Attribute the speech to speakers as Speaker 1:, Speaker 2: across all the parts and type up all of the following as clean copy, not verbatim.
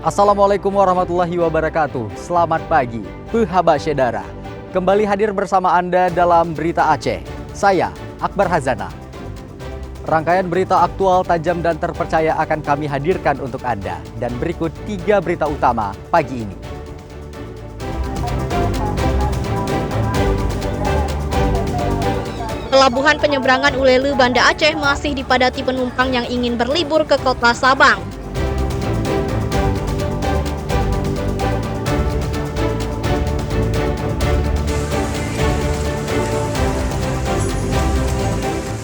Speaker 1: Assalamualaikum warahmatullahi wabarakatuh. Selamat pagi, Pehaba Syedara. Kembali hadir bersama Anda dalam Berita Aceh. Saya, Akbar Hazana. Rangkaian berita aktual, tajam, dan terpercaya akan kami hadirkan untuk Anda. Dan berikut 3 berita utama pagi ini.
Speaker 2: Pelabuhan penyeberangan Ulele, Banda Aceh masih dipadati penumpang yang ingin berlibur ke kota Sabang.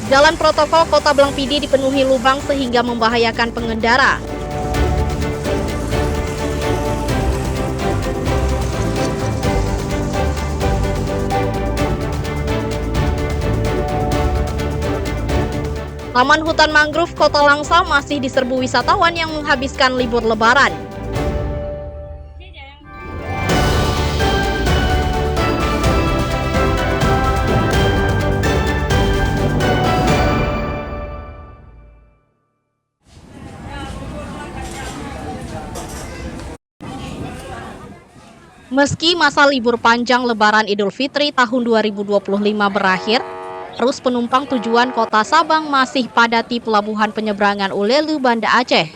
Speaker 2: Jalan protokol Kota Blangpidi dipenuhi lubang sehingga membahayakan pengendara. Taman Hutan Mangrove Kota Langsa masih diserbu wisatawan yang menghabiskan libur lebaran. Meski masa libur panjang Lebaran Idul Fitri tahun 2025 berakhir, arus penumpang tujuan kota Sabang masih padati pelabuhan penyeberangan Ulele, Banda Aceh.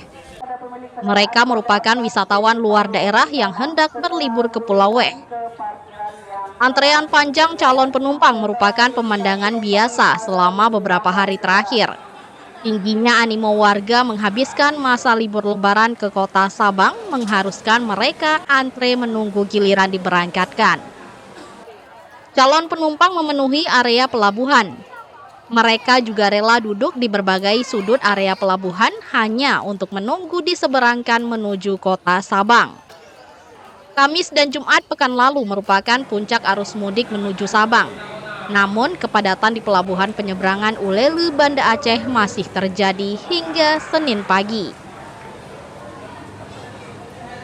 Speaker 2: Mereka merupakan wisatawan luar daerah yang hendak berlibur ke Pulau W. Antrean panjang calon penumpang merupakan pemandangan biasa selama beberapa hari terakhir. Tingginya animo warga menghabiskan masa libur lebaran ke kota Sabang mengharuskan mereka antre menunggu giliran diberangkatkan. Calon penumpang memenuhi area pelabuhan. Mereka juga rela duduk di berbagai sudut area pelabuhan hanya untuk menunggu diseberangkan menuju kota Sabang. Kamis dan Jumat pekan lalu merupakan puncak arus mudik menuju Sabang. Namun kepadatan di pelabuhan penyeberangan Ulele, Banda Aceh masih terjadi hingga Senin pagi.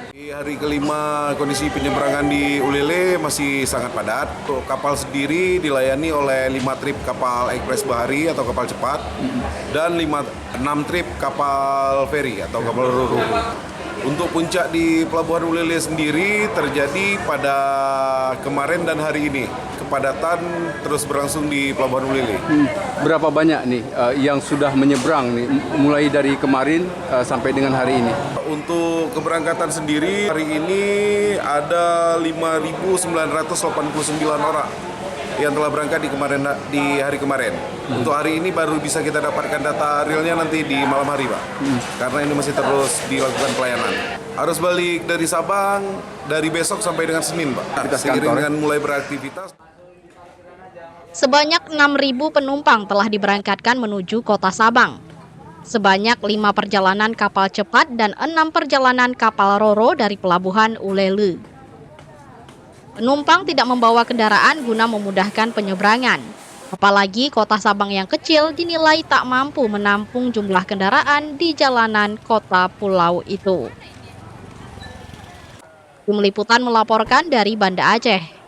Speaker 3: Di hari kelima kondisi penyeberangan di Ulele masih sangat padat. Untuk kapal sendiri dilayani oleh 5 trip kapal ekspres bahari atau kapal cepat dan 6 trip kapal feri atau kapal ro-ro. Untuk puncak di Pelabuhan Ulele sendiri terjadi pada kemarin dan hari ini. Kepadatan terus berlangsung di Pelabuhan Ulele.
Speaker 4: Berapa banyak nih yang sudah menyeberang nih mulai dari kemarin sampai dengan hari ini?
Speaker 3: Untuk keberangkatan sendiri hari ini ada 5.989 orang yang telah berangkat di hari kemarin. Untuk hari ini baru bisa kita dapatkan data realnya nanti di malam hari, Pak. Karena ini masih terus dilakukan pelayanan. Arus balik dari Sabang dari besok sampai dengan Senin, Pak. Seiring dengan mulai beraktivitas.
Speaker 2: Sebanyak 6.000 penumpang telah diberangkatkan menuju kota Sabang. Sebanyak 5 perjalanan kapal cepat dan 6 perjalanan kapal ro-ro dari pelabuhan Ulele. Penumpang tidak membawa kendaraan guna memudahkan penyeberangan. Apalagi kota Sabang yang kecil dinilai tak mampu menampung jumlah kendaraan di jalanan kota pulau itu. Tim Liputan melaporkan dari Banda Aceh.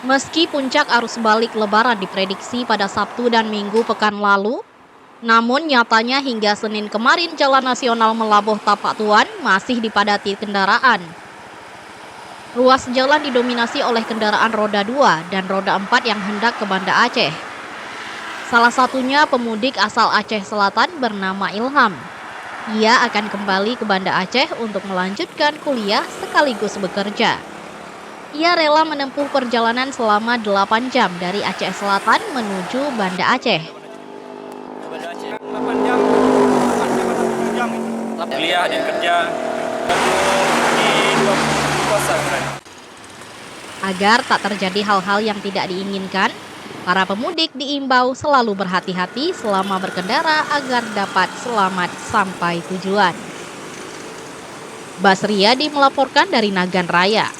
Speaker 2: Meski puncak arus balik lebaran diprediksi pada Sabtu dan Minggu pekan lalu, namun nyatanya hingga Senin kemarin Jalan Nasional Melabuh Tapak Tuan masih dipadati kendaraan. Ruas jalan didominasi oleh kendaraan roda 2 dan roda 4 yang hendak ke Banda Aceh. Salah satunya pemudik asal Aceh Selatan bernama Ilham. Ia akan kembali ke Banda Aceh untuk melanjutkan kuliah sekaligus bekerja. Ia rela menempuh perjalanan selama 8 jam dari Aceh Selatan menuju Banda Aceh.
Speaker 5: Banda Aceh 8 jam, 8 jam itu. Kuliah dan kerja di 2 kosan.
Speaker 2: Agar tak terjadi hal-hal yang tidak diinginkan, para pemudik diimbau selalu berhati-hati selama berkendara agar dapat selamat sampai tujuan. Basriadi melaporkan dari Nagan Raya.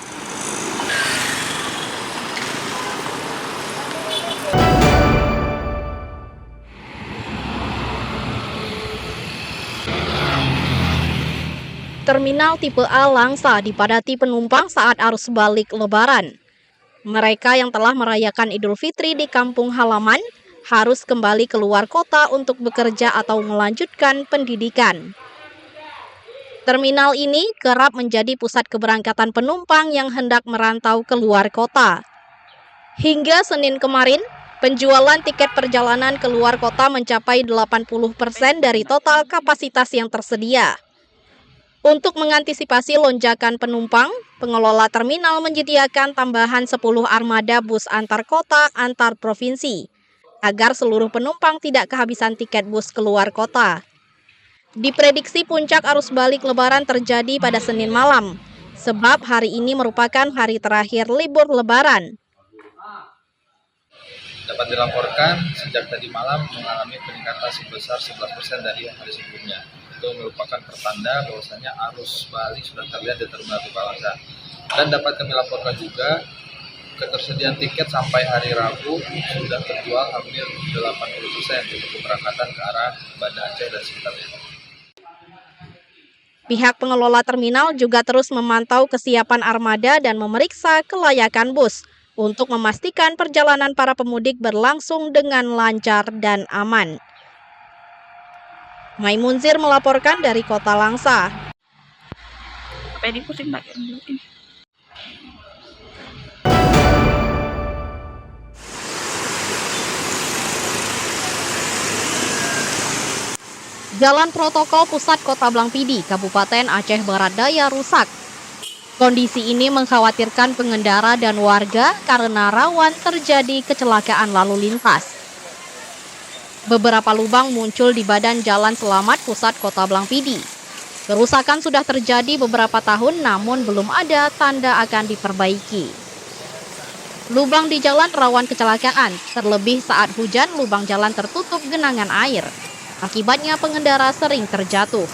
Speaker 2: Terminal tipe A Langsa dipadati penumpang saat arus balik Lebaran. Mereka yang telah merayakan Idul Fitri di kampung halaman harus kembali keluar kota untuk bekerja atau melanjutkan pendidikan. Terminal ini kerap menjadi pusat keberangkatan penumpang yang hendak merantau keluar kota. Hingga Senin kemarin, penjualan tiket perjalanan keluar kota mencapai 80% dari total kapasitas yang tersedia. Untuk mengantisipasi lonjakan penumpang, pengelola terminal menyediakan tambahan 10 armada bus antar kota antar provinsi, agar seluruh penumpang tidak kehabisan tiket bus keluar kota. Diprediksi puncak arus balik Lebaran terjadi pada Senin malam, sebab hari ini merupakan hari terakhir libur Lebaran.
Speaker 6: Dapat dilaporkan sejak tadi malam mengalami peningkatan sebesar 11% dari hari sebelumnya. Itu merupakan pertanda bahwasanya arus balik sudah terlihat di Terminal Tipalansa. Dan dapat kami laporkan juga ketersediaan tiket sampai hari Rabu sudah terjual hampir 80% untuk keberangkatan ke arah Banda Aceh dan sekitarnya.
Speaker 2: Pihak pengelola terminal juga terus memantau kesiapan armada dan memeriksa kelayakan bus untuk memastikan perjalanan para pemudik berlangsung dengan lancar dan aman. Maimunzir melaporkan dari Kota Langsa. Jalan protokol pusat Kota Blangpidi, Kabupaten Aceh Barat Daya rusak. Kondisi ini mengkhawatirkan pengendara dan warga karena rawan terjadi kecelakaan lalu lintas. Beberapa lubang muncul di badan Jalan Selamat Pusat Kota Blangpidi. Kerusakan sudah terjadi beberapa tahun namun belum ada tanda akan diperbaiki. Lubang di jalan rawan kecelakaan, terlebih saat hujan lubang jalan tertutup genangan air. Akibatnya pengendara sering terjatuh.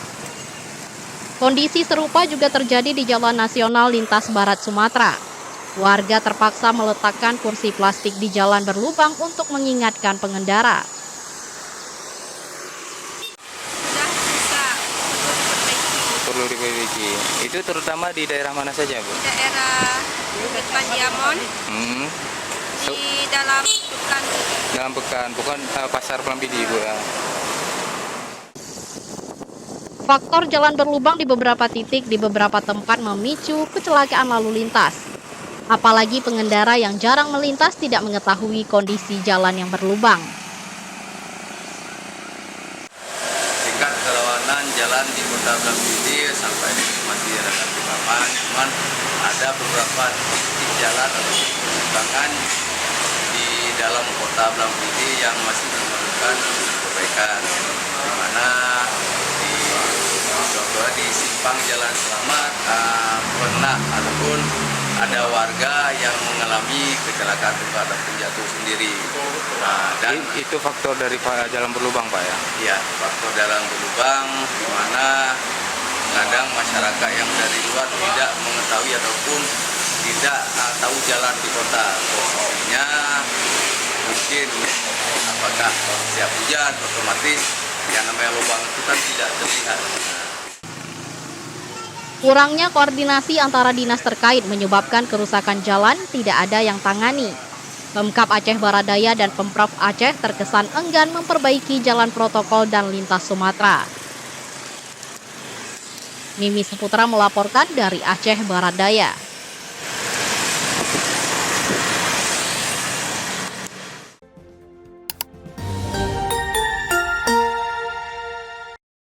Speaker 2: Kondisi serupa juga terjadi di Jalan Nasional Lintas Barat Sumatera. Warga terpaksa meletakkan kursi plastik di jalan berlubang untuk mengingatkan pengendara.
Speaker 7: Perlu diperbaiki. Itu terutama di daerah mana saja, Bu?
Speaker 8: Daerah Depan Diamond, di dalam Pekan.
Speaker 7: Dalam Pekan, bukan pasar Blangpidi, Bu ya.
Speaker 2: Faktor jalan berlubang di beberapa titik di beberapa tempat memicu kecelakaan lalu lintas. Apalagi pengendara yang jarang melintas tidak mengetahui kondisi jalan yang berlubang.
Speaker 9: Tingkat kerawanan jalan di Kota Blangpidi sampai ini masih relatif aman, cuman ada beberapa titik jalan atau penyimpangan di dalam Kota Blangpidi yang masih memerlukan perbaikan, di mana di simpang Jalan Selamat pernah ataupun ada warga yang mengalami kecelakaan tunggal ataupun jatuh sendiri. Dan
Speaker 7: itu faktor dari jalan berlubang, Pak ya?
Speaker 9: Iya, faktor jalan berlubang di mana kadang masyarakat yang dari luar tidak mengetahui ataupun tidak tahu jalan di kota. Posisinya mungkin apakah siap hujan otomatis yang namanya lubang itu kan tidak terlihat.
Speaker 2: Kurangnya koordinasi antara dinas terkait menyebabkan kerusakan jalan tidak ada yang tangani. Pemkab Aceh Barat Daya dan Pemprov Aceh terkesan enggan memperbaiki jalan protokol dan lintas Sumatera. Mimi Saputra melaporkan dari Aceh Barat Daya.